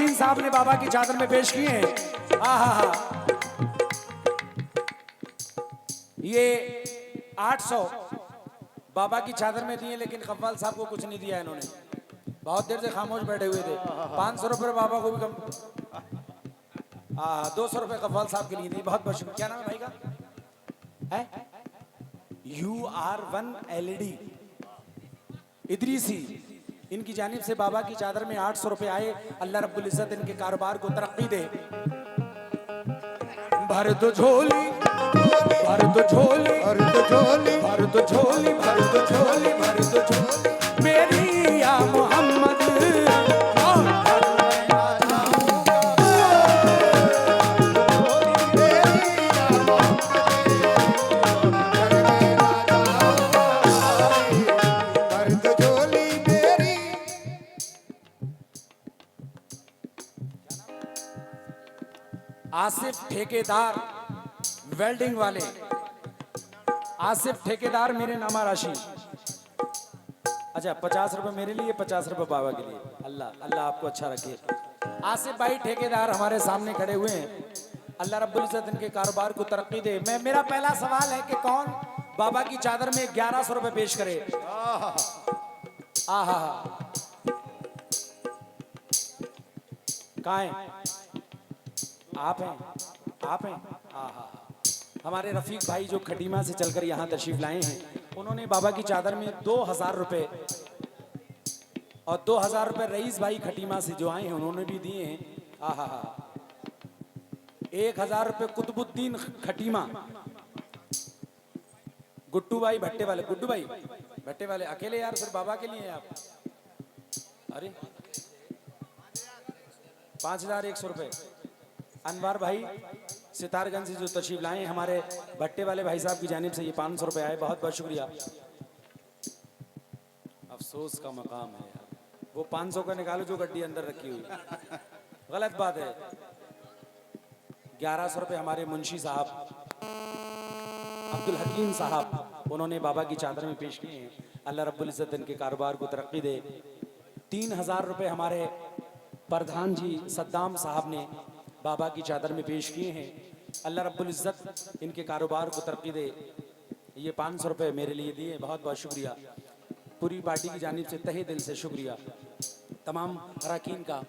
हसीन साहब ने बाबा की चादर में पेश किए हैं। आहा, ये 800 बाबा की चादर में दिए, लेकिन कव्वाल साहब को कुछ नहीं दिया इन्होंने। बहुत देर से खामोश बैठे हुए थे। 500 रुपये बाबा को भी कम। 200 रुपये कव्वाल साहब के लिए दिए। बहुत बहुत शुक्रिया। क्या नाम है भाई का? है UR1 LED इदरीसी। इनकी जानिब से बाबा की चादर में 800 रुपये आए। अल्लाह रब्बुल इज्जत इनके कारोबार को तरक्की दे। भर दो झोली, भर दो झोली, भर दो झोली, भर दो झोली, भर दो झोली, भर दो झोली मेरी या मोहम्मद। आसिफ ठेकेदार वेल्डिंग वाले, आसिफ ठेकेदार मेरे नामा राशि। अच्छा 50 रुपए मेरे लिए, 50 रुपए बाबा के लिए। अल्लाह अल्लाह आपको अच्छा रखे। आसिफ भाई ठेकेदार हमारे सामने खड़े हुए हैं। अल्लाह रब्बुल इज्जत इनके कारोबार को तरक्की दे। मेरा पहला सवाल है कि कौन बाबा की चादर में 1100 रुपए पेश करे? आहा, कहाँ है? आप हैं, आप हैं। आहा, हमारे रफीक भाई जो खटीमा से चलकर यहाँ तशरीफ लाए हैं, उन्होंने बाबा की चादर में 2000 रुपए और 2000 रुपए रईस भाई खटीमा से जो आए हैं उन्होंने भी दिए हैं। आहा, 1000 रुपए कुतुबुद्दीन खटीमा, गुड्डू भाई भट्टे वाले, गुड्डू भाई भट्टे वाले अकेले यार फिर बाबा के लिए आप। अरे 5100 रुपए। अनवर भाई सितारगंज से जो तशरीफ लाए हमारे भट्टे वाले भाई साहब की जानिब से ये 500 रुपए आए। बहुत बहुत शुक्रिया। अफसोस का मकाम है यार, वो 500 का निकालो जो गड्डी अंदर रखी हुई, गलत बात है। 1100 रुपए हमारे मुंशी साहब अब्दुल हकीम साहब, उन्होंने बाबा की चादर में पेश किए हैं। अल्लाह रब्बुल इज्जत इनके कारोबार को तरक्की दे। 3000 रुपए हमारे प्रधान जी सद्दाम साहब ने बाबा की चादर में पेश किए हैं। अल्लाह रब्बुल इज्जत इनके कारोबार को तरक्की दे। ये 500 रुपये मेरे लिए दिए। बहुत बहुत शुक्रिया। पूरी पार्टी की जानिब से तहे दिल से शुक्रिया तमाम अरकान का।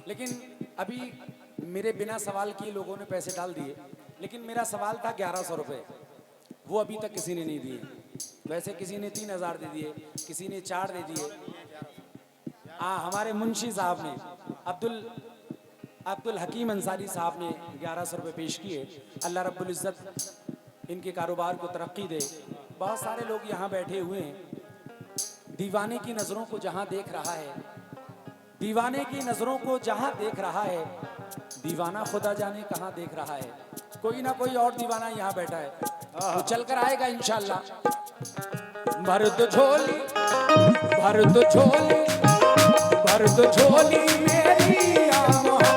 लेकिन अभी मेरे बिना सवाल किए लोगों ने पैसे डाल दिए, लेकिन मेरा सवाल था 1100 रुपये, वो अभी तक किसी ने नहीं दिए। वैसे किसी ने 3000 दे दिए, किसी ने 4 दे दिए। हमारे मुंशी साहब ने अब्दुल हकीम अंसारी साहब ने 1100 रुपये पेश किए। अल्लाह रब्बुल इज़्ज़त इनके कारोबार को तरक्की दे। बहुत सारे लोग यहाँ बैठे हुए हैं। दीवाने की नज़रों को जहाँ देख रहा है, दीवाने की नज़रों को जहाँ देख रहा है, दीवाना खुदा जाने कहाँ देख रहा है। कोई ना कोई और दीवाना यहाँ बैठा है, वो चल कर आएगा इंशाल्लाह। भर दो झोली, भर दो झोली, भर दो झोली मेरी या मोहम्मद।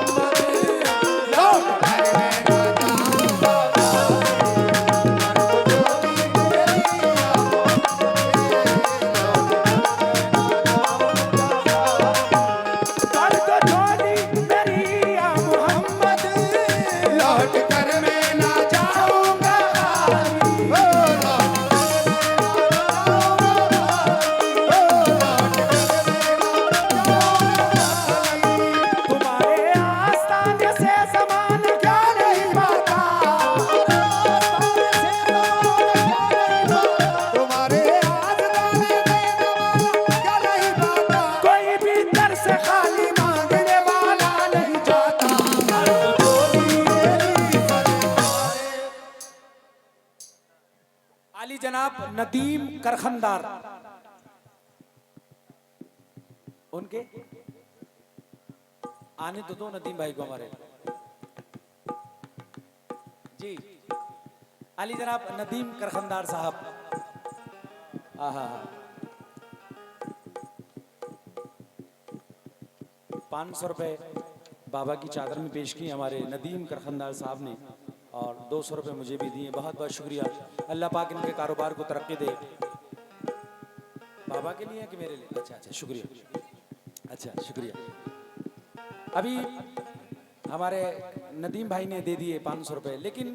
जनाब नदीम करखनदार, उनके आने तो दो नदीम भाई को हमारे जी। अली जनाब नदीम करखनदार साहब, 500 रुपए बाबा की चादर में पेश की हमारे नदीम करखनदार साहब ने, और 200 रुपये मुझे भी दिए। बहुत बहुत शुक्रिया। अल्लाह पाक इनके कारोबार को तरक्की दे। बाबा के लिए है कि मेरे लिए? अच्छा अच्छा शुक्रिया, अच्छा शुक्रिया। अभी हमारे नदीम भाई ने दे दिए 500 रुपए, लेकिन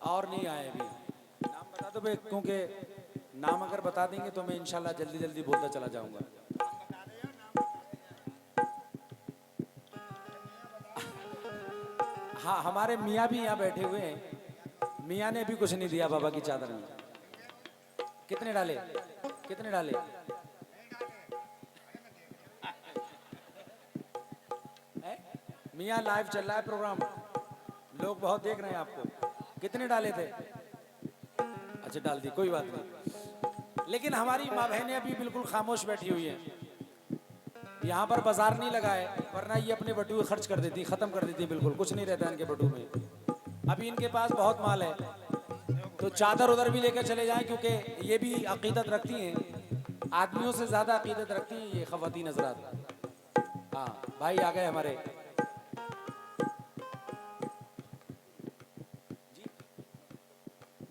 और नहीं आए अभी। नाम बता दो भाई, क्योंकि नाम अगर बता देंगे तो मैं इंशाल्लाह जल्दी जल्दी बोलता चला जाऊंगा। हाँ, हमारे मियाँ भी यहाँ बैठे हुए हैं। मियाँ ने भी कुछ नहीं दिया बाबा की चादर में। कितने डाले, कितने डाले? मियाँ लाइव चल रहा है प्रोग्राम, लोग बहुत देख रहे हैं आपको। कितने डाले थे? अच्छा डाल दी, कोई बात नहीं। लेकिन हमारी माँ बहनें अभी बिल्कुल खामोश बैठी हुई हैं। यहाँ पर बाजार नहीं लगा है, वरना ये अपने बटुए खर्च कर देती, खत्म कर देती, बिल्कुल कुछ नहीं रहता इनके बटुए में। अभी इनके पास बहुत माल है, तो चादर उधर भी लेकर चले जाएं, क्योंकि ये भी अकीदत रखती हैं। आदमियों से ज्यादा अकीदत रखती हैं ये खवातीन हजरात। हाँ भाई आ गए हमारे।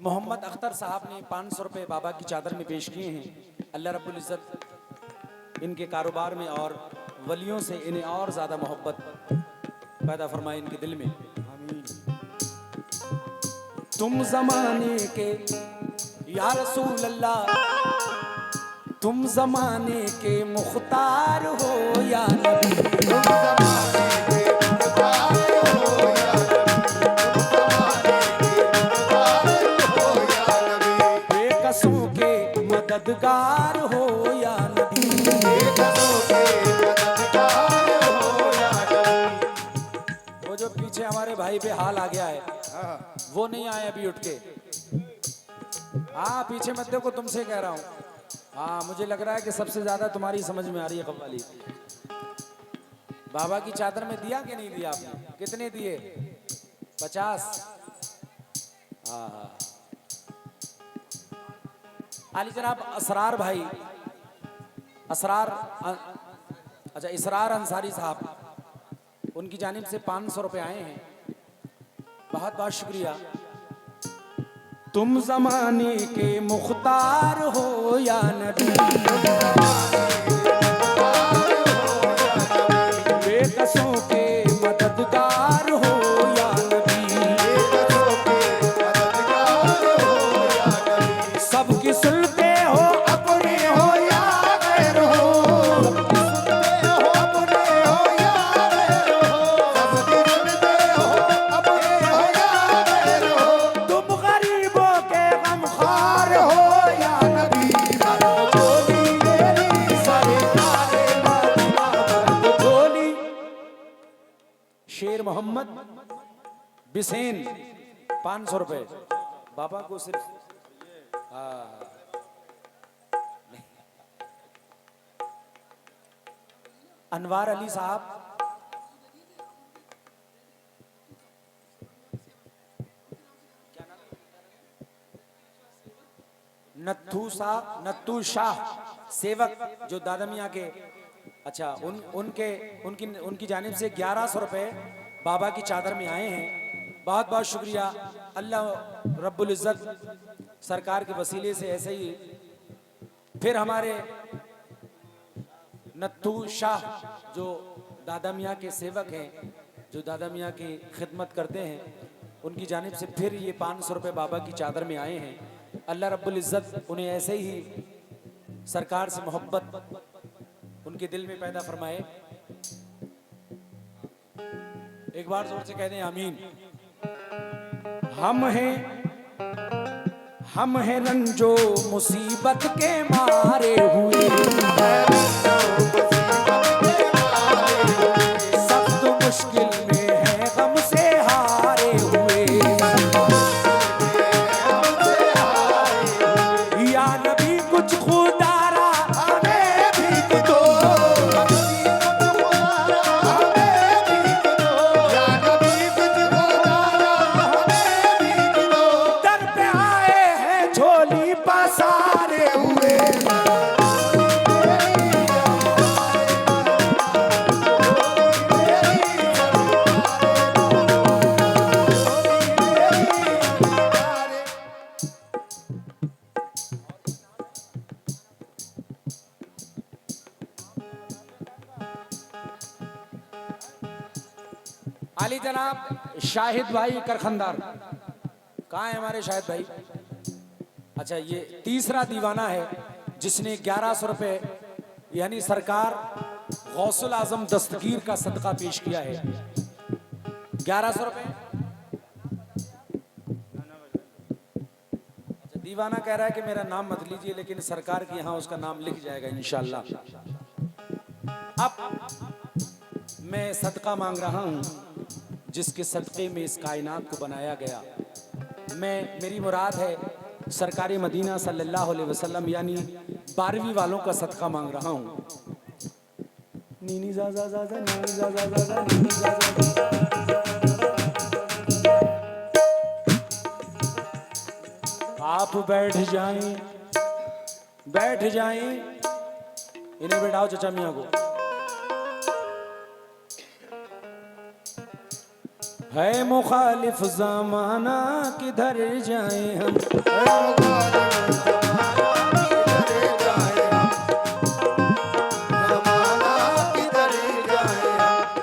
मोहम्मद अख्तर साहब ने 500 रुपए बाबा की चादर में पेश किए हैं। अल्लाह रब्बुल इज़्ज़त इनके कारोबार में और वलियों से इन्हें और ज़्यादा मोहब्बत पैदा फरमाए इनके दिल में। आमीन। तुम ज़माने के या रसूल अल्लाह, तुम ज़माने के मुख्तार हो या नबी, तुम ज़माने के मुख्तार हो या मददगार हो या नबी, वो जो पीछे हमारे भाई पे हाल आ गया है, वो नहीं आए अभी उठ के। हाँ पीछे मत देखो, तुमसे कह रहा हूँ। हाँ मुझे लग रहा है कि सबसे ज्यादा तुम्हारी समझ में आ रही है कव्वाली। बाबा की चादर में दिया कि नहीं दिया आपने? कितने दिए? 50। हाँ आली जनाब असरार भाई, असरार अच्छा इसरार अंसारी साहब, उनकी जानिब से 500 रुपए आए हैं। बहुत बहुत शुक्रिया। तुम जमाने के मुख्तार हो या नबी, बेकसों के मददगार हो या नबी, सबकी सुनते हो अपने हो या गैर हो, अपने हो या गैर हो, सबकी सुनते हो अपने हो या गैर हो, तुम गरीबों के गमखार हो या नबी, झोली मेरी सरकारे मदीना झोली। शेर मोहम्मद बिसेन 500 रुपए बाबा को सिर्फ। अनवार अली साहब, नत्थू शाह सेवक जो दादा मियाँ के, अच्छा उनकी जानिब से 1100 रुपए बाबा की चादर में आए हैं। बहुत बहुत शुक्रिया। अल्लाह रब्बुल इज़्ज़त सरकार के वसीले से ऐसे ही फिर हमारे नत्थू शाह जो दादा मियाँ के सेवक हैं, जो दादा मियाँ की खिदमत करते हैं, उनकी जानिब से फिर ये 500 रुपए बाबा की चादर में आए हैं। अल्लाह रब्बुल इज़्ज़त उन्हें ऐसे ही सरकार से मोहब्बत उनके दिल में पैदा फरमाए। एक बार जोर से कह दें आमीन। हम हैं रंजो मुसीबत के मारे हुए, सख्त मुश्किल में है गम से हारे हुए, या नबी कुछ खुदारा हमें भी दो, दर पे आए हैं झोली पसारे हुए, आली जनाब शाहिद भाई करखंदार, कहाँ है हमारे शाहिद भाई? अच्छा, ये तीसरा दीवाना है जिसने 1100 रुपए यानी सरकार गौसुल आजम दस्तगीर का सदका पेश किया है। 1100 रुपए। अच्छा, दीवाना कह रहा है कि मेरा नाम मत लीजिए, लेकिन सरकार के यहाँ उसका नाम लिख जाएगा इंशाल्लाह। अब मैं सदका मांग रहा हूँ जिसके सदक़े में इस कायनात को बनाया गया। मेरी मुराद है सरकारी मदीना सल्लल्लाहु अलैहि वसल्लम यानी 12वीं वालों का सदका मांग रहा हूँ। नीनी जा जा जा जा नीनी जा जा जा जा नीनी जा जा। आप बैठ जाएं, बैठ जाएं, इन्हें बैठाओ चचा मियाँ को। है मुखालिफ ज़माना किधर जाएं हम,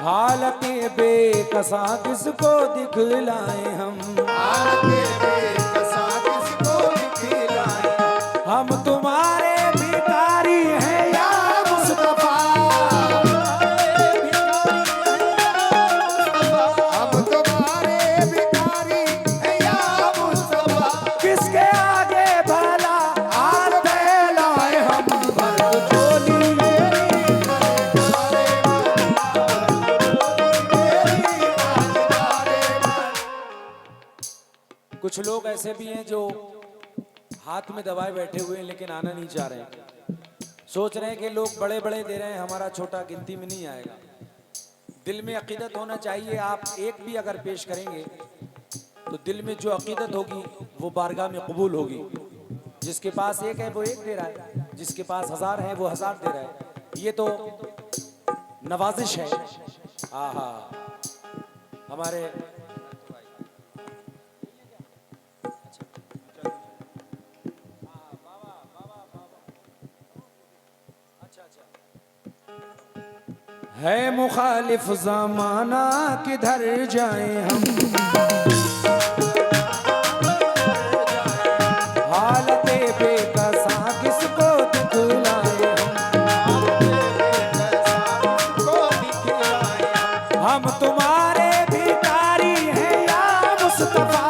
हालत बेकसा किसको दिखलाएं हम, हम तुम्हारे भिखारी हैं या मुस्तफा, हम तुम्हारे भिखारी हैं या मुस्तफा, किसके आगे भला हाथ फैलाए हम, कुछ लोग ऐसे भी हैं जो हाथ में दबाए बैठे हुए हैं लेकिन आना नहीं चाह रहे हैं। सोच रहे हैं कि लोग बड़े बड़े दे रहे हैं, हमारा छोटा गिनती में नहीं आएगा। दिल में अकीदत होना चाहिए। आप एक भी अगर पेश करेंगे तो दिल में जो अकीदत होगी वो बारगाह में कबूल होगी। जिसके पास एक है वो एक दे रहा है, जिसके पास 1000 है वो 1000 दे रहा है। ये तो नवाजिश है। आहा, हमारे है मुखालिफ ज़माना किधर जाएं हम, हालत बेकसा किसको दिखलाएं हम तुम्हारे भिखारी हैं या मुस्तफा,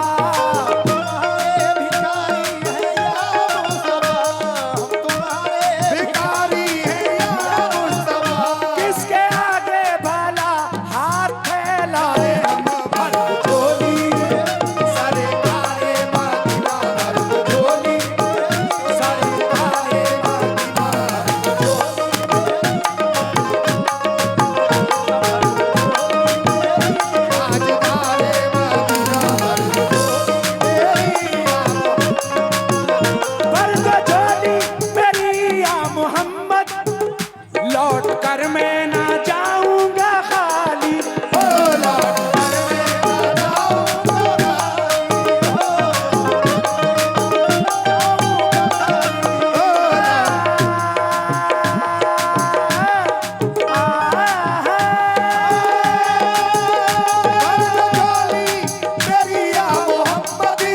लौट कर मैं ना जाऊंगा खाली, ओ लौट कर मैं ना जाऊंगा खाली,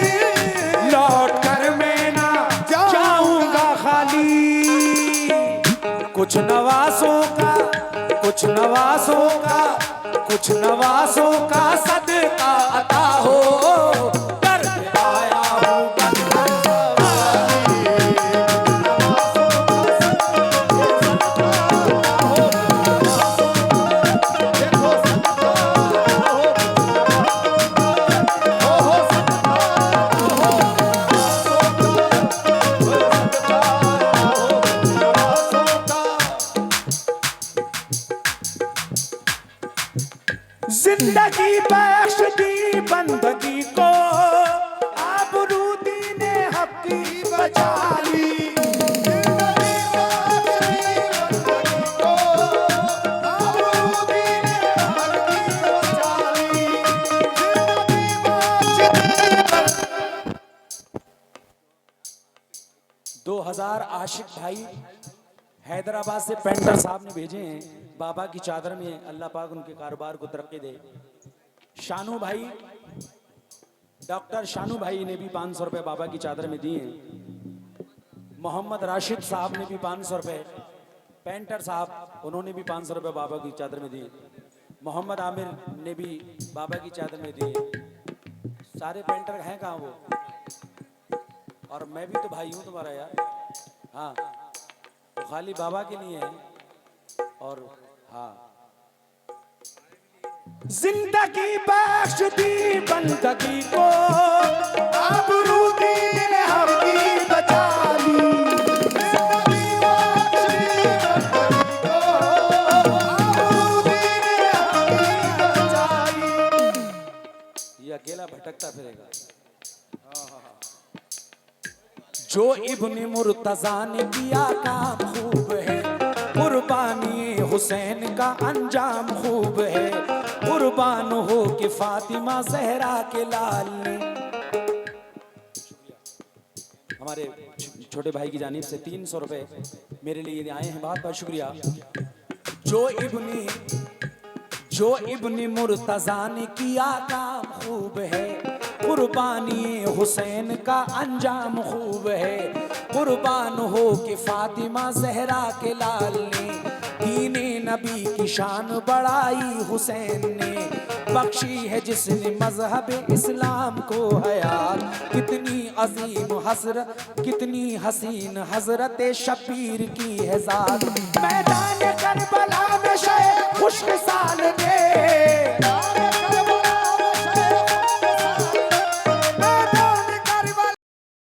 लौट कर मैं ना जाऊंगा खाली। कुछ नवासों का, कुछ नवासों का, कुछ नवासों का सदका अता हो, कर आया हूँ जिंदगी बख्श दी बंदगी को, आबरू दीने हक की बचा ली, जिंदगी बख्श दी बंदगी को, आबरू दीने हक की बचा ली, जिंदगी बख्श। 2000 आशिक भाई हैदराबाद से पेंटर साहब ने भेजे हैं। बाबा की चादर में अल्लाह पाक उनके कारोबार को तरक्की दे। शानू भाई, डॉक्टर शानू भाई ने भी 500 रुपए बाबा की चादर में दिए। मोहम्मद राशिद साहब ने भी 500 रुपए, पेंटर साहब उन्होंने भी 500 रुपए बाबा की चादर में दिए। मोहम्मद आमिर ने भी बाबा की चादर में दिए। सारे पेंटर हैं कहाँ वो? और मैं भी तो भाई हूँ तुम्हारा यार। हाँ, तो खाली बाबा के लिए है। और हाँ, जिंदगी बख्श दी बंदगी को, आबरू दीन ने हकी बचा ली। जिंदगी बख्श दी बंदगी को, आबरू दीन ने हकी बचा ली। ये अकेला भटकता फिरेगा। जो इब्ने मुर्तजा ने किया काम खूब है, कुर्बानी हुसैन का अंजाम खूब है। कुर्बान हो के फातिमा जहरा के लाल ने। हमारे छोटे भाई की जानिब से 300 रुपए मेरे लिए आए हैं, बहुत बहुत शुक्रिया। जो इब्ने मुर्तजा ने किया काम खूब है, कुर्बानी हुसैन का अंजाम खूब है। कुर्बान हो के फातिमा जहरा के लाल ने। दीने नबी की शान बढ़ाई हुसैन ने, बख्शी है जिसने मजहब इस्लाम को हयात। कितनी अजीम हसरत, कितनी हसीन हजरत शबीर की है ज़ात। मैदान करबला में शे खुशकिसाल ने